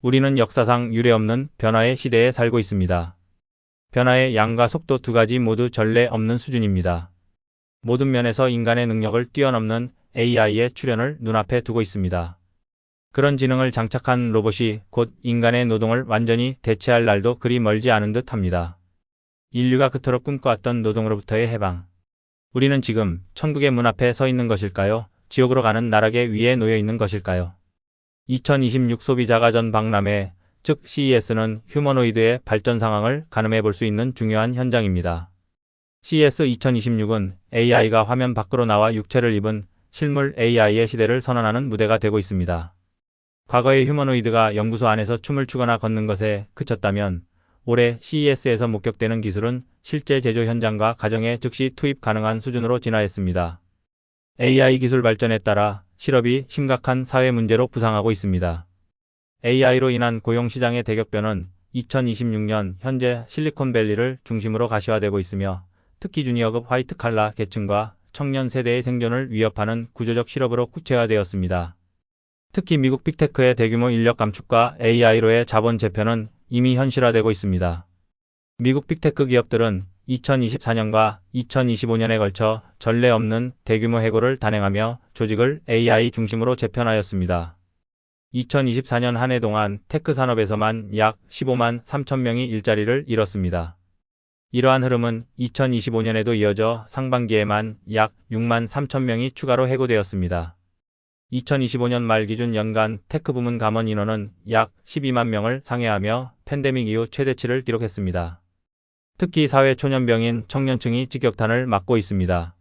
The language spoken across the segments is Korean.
우리는 역사상 유례없는 변화의 시대에 살고 있습니다. 변화의 양과 속도 두 가지 모두 전례 없는 수준입니다. 모든 면에서 인간의 능력을 뛰어넘는 AI의 출현을 눈앞에 두고 있습니다. 그런 지능을 장착한 로봇이 곧 인간의 노동을 완전히 대체할 날도 그리 멀지 않은 듯 합니다. 인류가 그토록 꿈꿔왔던 노동으로부터의 해방. 우리는 지금 천국의 문 앞에 서 있는 것일까요? 지옥으로 가는 나락의 위에 놓여 있는 것일까요? 2026 소비자가 전 박람회, 즉 CES는 휴머노이드의 발전 상황을 가늠해 볼 수 있는 중요한 현장입니다. CES 2026은 AI가 화면 밖으로 나와 육체를 입은 실물 AI의 시대를 선언하는 무대가 되고 있습니다. 과거의 휴머노이드가 연구소 안에서 춤을 추거나 걷는 것에 그쳤다면 올해 CES에서 목격되는 기술은 실제 제조 현장과 가정에 즉시 투입 가능한 수준으로 진화했습니다. AI 기술 발전에 따라 실업이 심각한 사회 문제로 부상하고 있습니다. AI로 인한 고용 시장의 대격변은 2026년 현재 실리콘밸리를 중심으로 가시화되고 있으며 특히 주니어급 화이트 칼라 계층과 청년 세대의 생존을 위협하는 구조적 실업으로 구체화되었습니다. 특히 미국 빅테크의 대규모 인력 감축과 AI로의 자본 재편은 이미 현실화되고 있습니다. 미국 빅테크 기업들은 2024년과 2025년에 걸쳐 전례 없는 대규모 해고를 단행하며 조직을 AI 중심으로 재편하였습니다. 2024년 한 해 동안 테크 산업에서만 약 15만 3천 명이 일자리를 잃었습니다. 이러한 흐름은 2025년에도 이어져 상반기에만 약 6만 3천 명이 추가로 해고되었습니다. 2025년 말 기준 연간 테크 부문 감원 인원은 약 12만 명을 상회하며 팬데믹 이후 최대치를 기록했습니다. 특히 사회 초년병인 청년층이 직격탄을 맞고 있습니다.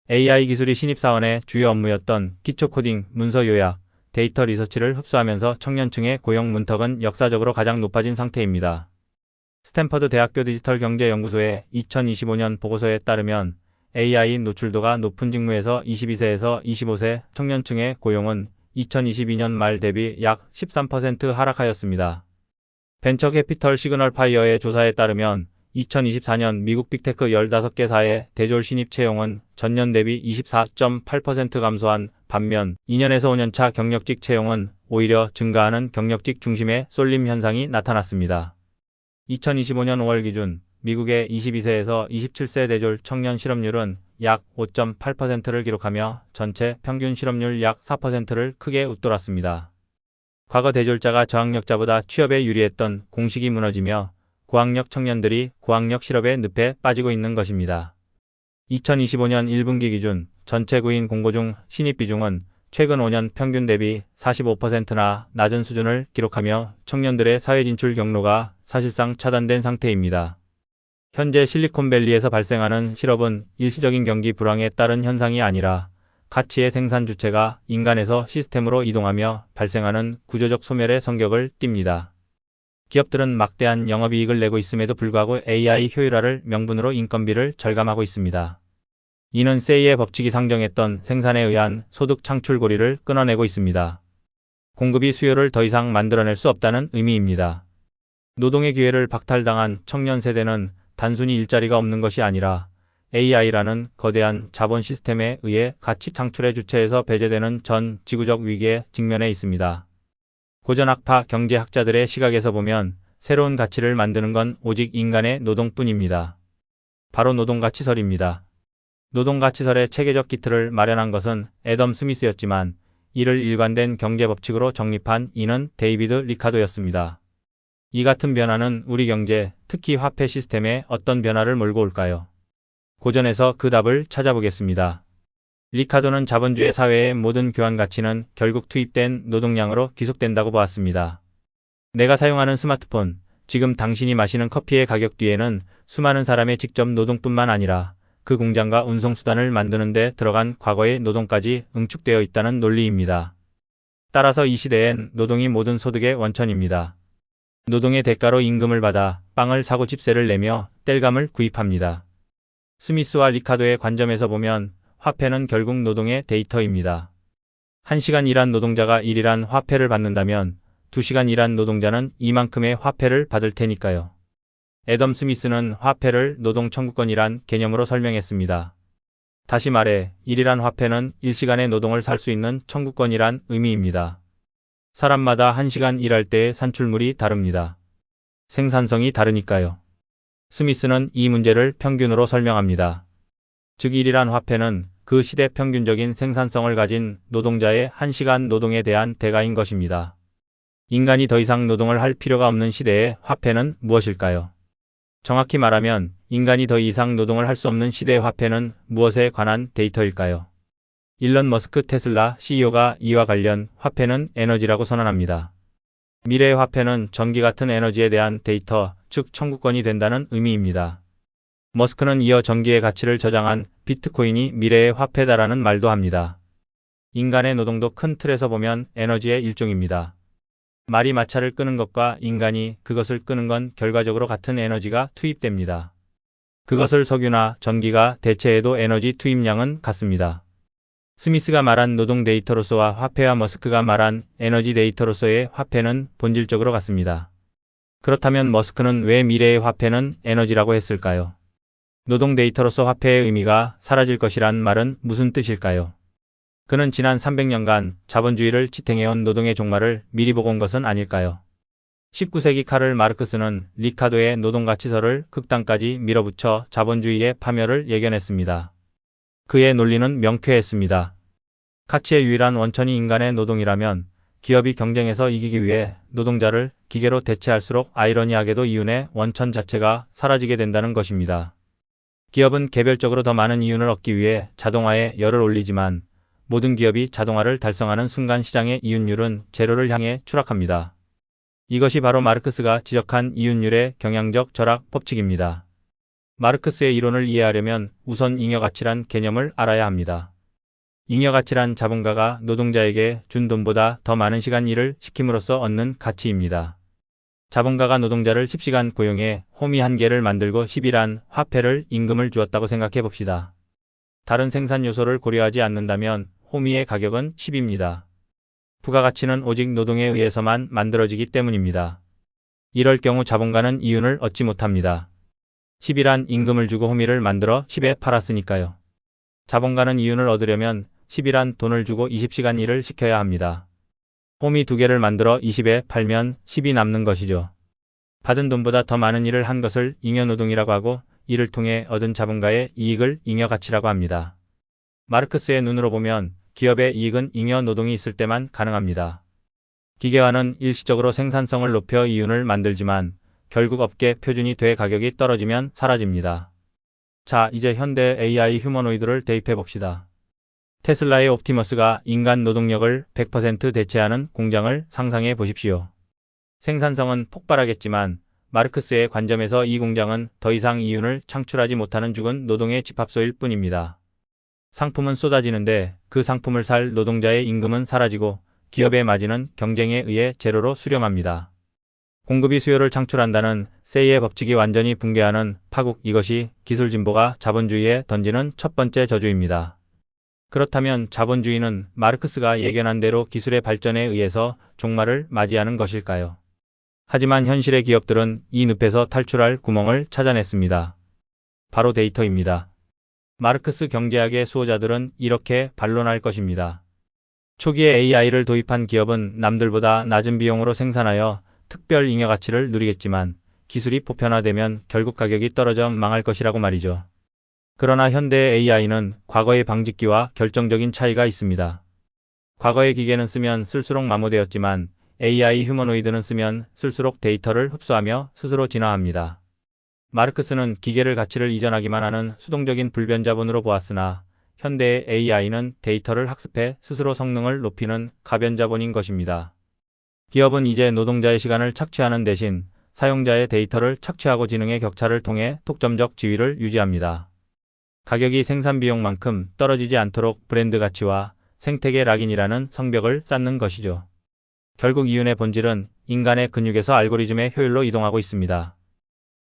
AI 기술이 신입사원의 주요 업무였던 기초 코딩, 문서 요약, 데이터 리서치를 흡수하면서 청년층의 고용 문턱은 역사적으로 가장 높아진 상태입니다. 스탠퍼드 대학교 디지털 경제 연구소의 2025년 보고서에 따르면 AI 노출도가 높은 직무에서 22세에서 25세 청년층의 고용은 2022년 말 대비 약 13% 하락하였습니다. 벤처 캐피털 시그널 파이어의 조사에 따르면 2024년 미국 빅테크 15개사의 대졸 신입 채용은 전년 대비 24.8% 감소한 반면 2년에서 5년차 경력직 채용은 오히려 증가하는 경력직 중심의 쏠림 현상이 나타났습니다. 2025년 5월 기준 미국의 22세에서 27세 대졸 청년 실업률은 약 5.8%를 기록하며 전체 평균 실업률 약 4%를 크게 웃돌았습니다. 과거 대졸자가 저학력자보다 취업에 유리했던 공식이 무너지며 고학력 청년들이 고학력 실업의 늪에 빠지고 있는 것입니다. 2025년 1분기 기준 전체 구인 공고 중 신입 비중은 최근 5년 평균 대비 45%나 낮은 수준을 기록하며 청년들의 사회 진출 경로가 사실상 차단된 상태입니다. 현재 실리콘밸리에서 발생하는 실업은 일시적인 경기 불황에 따른 현상이 아니라 가치의 생산 주체가 인간에서 시스템으로 이동하며 발생하는 구조적 소멸의 성격을 띱니다. 기업들은 막대한 영업이익을 내고 있음에도 불구하고 AI 효율화를 명분으로 인건비를 절감하고 있습니다. 이는 세이의 법칙이 상정했던 생산에 의한 소득 창출 고리를 끊어내고 있습니다. 공급이 수요를 더 이상 만들어낼 수 없다는 의미입니다. 노동의 기회를 박탈당한 청년 세대는 단순히 일자리가 없는 것이 아니라 AI라는 거대한 자본 시스템에 의해 가치 창출의 주체에서 배제되는 전 지구적 위기에 직면해 있습니다. 고전학파 경제학자들의 시각에서 보면 새로운 가치를 만드는 건 오직 인간의 노동뿐입니다. 바로 노동가치설입니다. 노동가치설의 체계적 기틀을 마련한 것은 애덤 스미스였지만 이를 일관된 경제법칙으로 정립한 이는 데이비드 리카도였습니다. 이 같은 변화는 우리 경제, 특히 화폐 시스템에 어떤 변화를 몰고 올까요? 고전에서 그 답을 찾아보겠습니다. 리카도는 자본주의 사회의 모든 교환 가치는 결국 투입된 노동량으로 귀속된다고 보았습니다. 내가 사용하는 스마트폰, 지금 당신이 마시는 커피의 가격 뒤에는 수많은 사람의 직접 노동뿐만 아니라 그 공장과 운송수단을 만드는 데 들어간 과거의 노동까지 응축되어 있다는 논리입니다. 따라서 이 시대엔 노동이 모든 소득의 원천입니다. 노동의 대가로 임금을 받아 빵을 사고 집세를 내며 땔감을 구입합니다. 스미스와 리카도의 관점에서 보면 화폐는 결국 노동의 데이터입니다. 1시간 일한 노동자가 1일한 화폐를 받는다면 2시간 일한 노동자는 이만큼의 화폐를 받을 테니까요. 애덤 스미스는 화폐를 노동 청구권이란 개념으로 설명했습니다. 다시 말해 1일한 화폐는 1시간의 노동을 살 수 있는 청구권이란 의미입니다. 사람마다 1시간 일할 때의 산출물이 다릅니다. 생산성이 다르니까요. 스미스는 이 문제를 평균으로 설명합니다. 즉 일이란 화폐는 그 시대 평균적인 생산성을 가진 노동자의 1시간 노동에 대한 대가인 것입니다. 인간이 더 이상 노동을 할 필요가 없는 시대의 화폐는 무엇일까요? 정확히 말하면 인간이 더 이상 노동을 할 수 없는 시대의 화폐는 무엇에 관한 데이터일까요? 일론 머스크 테슬라 CEO가 이와 관련 화폐는 에너지라고 선언합니다. 미래의 화폐는 전기 같은 에너지에 대한 데이터, 즉 청구권이 된다는 의미입니다. 머스크는 이어 전기의 가치를 저장한 비트코인이 미래의 화폐다라는 말도 합니다. 인간의 노동도 큰 틀에서 보면 에너지의 일종입니다. 말이 마찰을 끄는 것과 인간이 그것을 끄는 건 결과적으로 같은 에너지가 투입됩니다. 그것을 석유나 전기가 대체해도 에너지 투입량은 같습니다. 스미스가 말한 노동 데이터로서와 화폐와 머스크가 말한 에너지 데이터로서의 화폐는 본질적으로 같습니다. 그렇다면 머스크는 왜 미래의 화폐는 에너지라고 했을까요? 노동 데이터로서 화폐의 의미가 사라질 것이란 말은 무슨 뜻일까요? 그는 지난 300년간 자본주의를 지탱해온 노동의 종말을 미리 보고 온 것은 아닐까요? 19세기 카를 마르크스는 리카도의 노동가치서를 극단까지 밀어붙여 자본주의의 파멸을 예견했습니다. 그의 논리는 명쾌했습니다. 가치의 유일한 원천이 인간의 노동이라면 기업이 경쟁에서 이기기 위해 노동자를 기계로 대체할수록 아이러니하게도 이윤의 원천 자체가 사라지게 된다는 것입니다. 기업은 개별적으로 더 많은 이윤을 얻기 위해 자동화에 열을 올리지만 모든 기업이 자동화를 달성하는 순간 시장의 이윤율은 제로를 향해 추락합니다. 이것이 바로 마르크스가 지적한 이윤율의 경향적 절약 법칙입니다. 마르크스의 이론을 이해하려면 우선 잉여가치란 개념을 알아야 합니다. 잉여가치란 자본가가 노동자에게 준 돈보다 더 많은 시간 일을 시킴으로써 얻는 가치입니다. 자본가가 노동자를 10시간 고용해 호미 1개를 만들고 10이란 화폐를 임금을 주었다고 생각해 봅시다. 다른 생산 요소를 고려하지 않는다면 호미의 가격은 10입니다. 부가가치는 오직 노동에 의해서만 만들어지기 때문입니다. 이럴 경우 자본가는 이윤을 얻지 못합니다. 10이란 임금을 주고 호미를 만들어 10에 팔았으니까요. 자본가는 이윤을 얻으려면 10이란 돈을 주고 20시간 일을 시켜야 합니다. 호미 2개를 만들어 20에 팔면 10이 남는 것이죠. 받은 돈보다 더 많은 일을 한 것을 잉여노동이라고 하고 이를 통해 얻은 자본가의 이익을 잉여가치라고 합니다. 마르크스의 눈으로 보면 기업의 이익은 잉여노동이 있을 때만 가능합니다. 기계화는 일시적으로 생산성을 높여 이윤을 만들지만 결국 업계 표준이 돼 가격이 떨어지면 사라집니다. 자, 이제 현대 AI 휴머노이드를 대입해 봅시다. 테슬라의 옵티머스가 인간 노동력을 100% 대체하는 공장을 상상해 보십시오. 생산성은 폭발하겠지만 마르크스의 관점에서 이 공장은 더 이상 이윤을 창출하지 못하는 죽은 노동의 집합소일 뿐입니다. 상품은 쏟아지는데 그 상품을 살 노동자의 임금은 사라지고 기업의 마진은 경쟁에 의해 제로로 수렴합니다. 공급이 수요를 창출한다는 세이의 법칙이 완전히 붕괴하는 파국, 이것이 기술 진보가 자본주의에 던지는 첫 번째 저주입니다. 그렇다면 자본주의는 마르크스가 예견한 대로 기술의 발전에 의해서 종말을 맞이하는 것일까요? 하지만 현실의 기업들은 이 늪에서 탈출할 구멍을 찾아냈습니다. 바로 데이터입니다. 마르크스 경제학의 수호자들은 이렇게 반론할 것입니다. 초기에 AI를 도입한 기업은 남들보다 낮은 비용으로 생산하여 특별 잉여가치를 누리겠지만 기술이 보편화되면 결국 가격이 떨어져 망할 것이라고 말이죠. 그러나 현대의 AI는 과거의 방직기와 결정적인 차이가 있습니다. 과거의 기계는 쓰면 쓸수록 마모되었지만 AI 휴머노이드는 쓰면 쓸수록 데이터를 흡수하며 스스로 진화합니다. 마르크스는 기계를 가치를 이전하기만 하는 수동적인 불변자본으로 보았으나 현대의 AI는 데이터를 학습해 스스로 성능을 높이는 가변자본인 것입니다. 기업은 이제 노동자의 시간을 착취하는 대신 사용자의 데이터를 착취하고 지능의 격차를 통해 독점적 지위를 유지합니다. 가격이 생산 비용만큼 떨어지지 않도록 브랜드 가치와 생태계 락인이라는 성벽을 쌓는 것이죠. 결국 이윤의 본질은 인간의 근육에서 알고리즘의 효율로 이동하고 있습니다.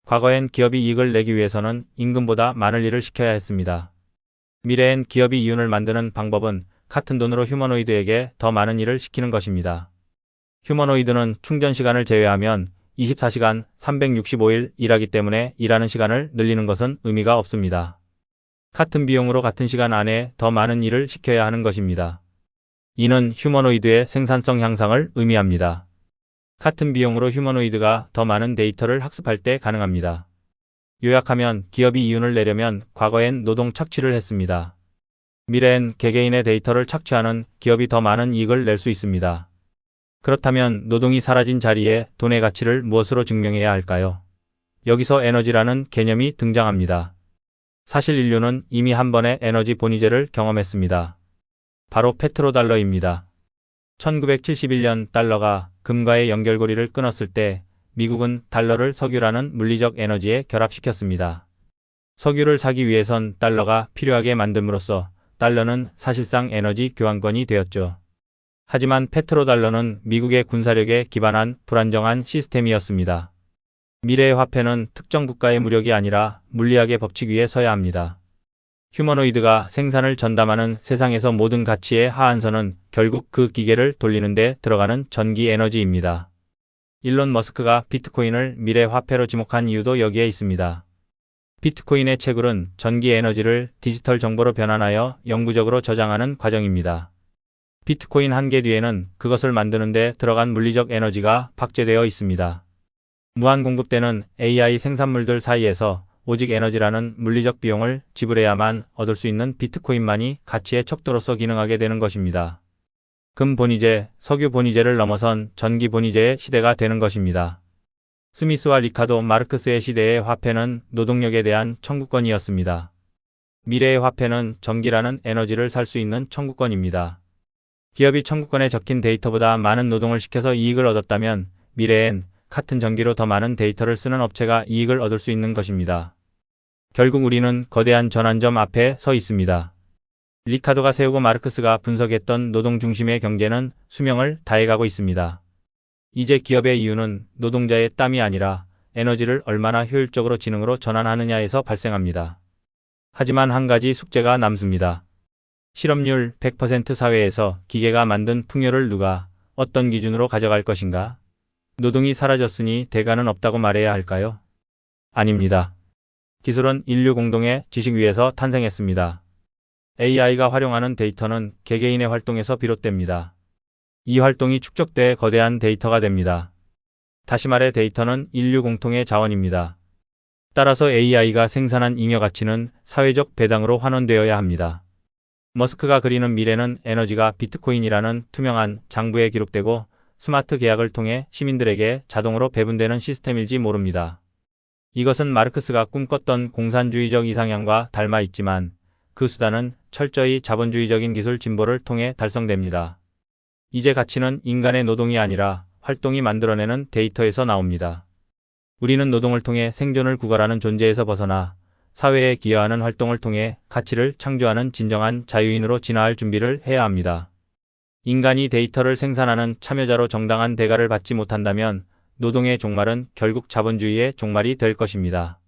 과거엔 기업이 이익을 내기 위해서는 임금보다 많은 일을 시켜야 했습니다. 미래엔 기업이 이윤을 만드는 방법은 같은 돈으로 휴머노이드에게 더 많은 일을 시키는 것입니다. 휴머노이드는 충전 시간을 제외하면 24시간 365일 일하기 때문에 일하는 시간을 늘리는 것은 의미가 없습니다. 같은 비용으로 같은 시간 안에 더 많은 일을 시켜야 하는 것입니다. 이는 휴머노이드의 생산성 향상을 의미합니다. 같은 비용으로 휴머노이드가 더 많은 데이터를 학습할 때 가능합니다. 요약하면 기업이 이윤을 내려면 과거엔 노동 착취를 했습니다. 미래엔 개개인의 데이터를 착취하는 기업이 더 많은 이익을 낼 수 있습니다. 그렇다면 노동이 사라진 자리에 돈의 가치를 무엇으로 증명해야 할까요? 여기서 에너지라는 개념이 등장합니다. 사실 인류는 이미 한 번의 에너지 본위제를 경험했습니다. 바로 페트로달러입니다. 1971년 달러가 금과의 연결고리를 끊었을 때 미국은 달러를 석유라는 물리적 에너지에 결합시켰습니다. 석유를 사기 위해선 달러가 필요하게 만듦으로써 달러는 사실상 에너지 교환권이 되었죠. 하지만 페트로달러는 미국의 군사력에 기반한 불안정한 시스템이었습니다. 미래의 화폐는 특정 국가의 무력이 아니라 물리학의 법칙 위에 서야 합니다. 휴머노이드가 생산을 전담하는 세상에서 모든 가치의 하한선은 결국 그 기계를 돌리는 데 들어가는 전기 에너지입니다. 일론 머스크가 비트코인을 미래 화폐로 지목한 이유도 여기에 있습니다. 비트코인의 채굴은 전기 에너지를 디지털 정보로 변환하여 영구적으로 저장하는 과정입니다. 비트코인 한 개 뒤에는 그것을 만드는 데 들어간 물리적 에너지가 박제되어 있습니다. 무한 공급되는 AI 생산물들 사이에서 오직 에너지라는 물리적 비용을 지불해야만 얻을 수 있는 비트코인만이 가치의 척도로서 기능하게 되는 것입니다. 금 본위제, 석유 본위제를 넘어선 전기 본위제의 시대가 되는 것입니다. 스미스와 리카도 마르크스의 시대의 화폐는 노동력에 대한 청구권이었습니다. 미래의 화폐는 전기라는 에너지를 살 수 있는 청구권입니다. 기업이 청구권에 적힌 데이터보다 많은 노동을 시켜서 이익을 얻었다면 미래엔 같은 전기로 더 많은 데이터를 쓰는 업체가 이익을 얻을 수 있는 것입니다. 결국 우리는 거대한 전환점 앞에 서 있습니다. 리카도가 세우고 마르크스가 분석했던 노동 중심의 경제는 수명을 다해가고 있습니다. 이제 기업의 이유는 노동자의 땀이 아니라 에너지를 얼마나 효율적으로 지능으로 전환하느냐에서 발생합니다. 하지만 한 가지 숙제가 남습니다. 실업률 100% 사회에서 기계가 만든 풍요를 누가 어떤 기준으로 가져갈 것인가? 노동이 사라졌으니 대가는 없다고 말해야 할까요? 아닙니다. 기술은 인류 공동의 지식 위에서 탄생했습니다. AI가 활용하는 데이터는 개개인의 활동에서 비롯됩니다. 이 활동이 축적돼 거대한 데이터가 됩니다. 다시 말해 데이터는 인류 공통의 자원입니다. 따라서 AI가 생산한 잉여 가치는 사회적 배당으로 환원되어야 합니다. 머스크가 그리는 미래는 에너지가 비트코인이라는 투명한 장부에 기록되고 스마트 계약을 통해 시민들에게 자동으로 배분되는 시스템일지 모릅니다. 이것은 마르크스가 꿈꿨던 공산주의적 이상향과 닮아 있지만 그 수단은 철저히 자본주의적인 기술 진보를 통해 달성됩니다. 이제 가치는 인간의 노동이 아니라 활동이 만들어내는 데이터에서 나옵니다. 우리는 노동을 통해 생존을 구걸하는 존재에서 벗어나 사회에 기여하는 활동을 통해 가치를 창조하는 진정한 자유인으로 진화할 준비를 해야 합니다. 인간이 데이터를 생산하는 참여자로 정당한 대가를 받지 못한다면 노동의 종말은 결국 자본주의의 종말이 될 것입니다.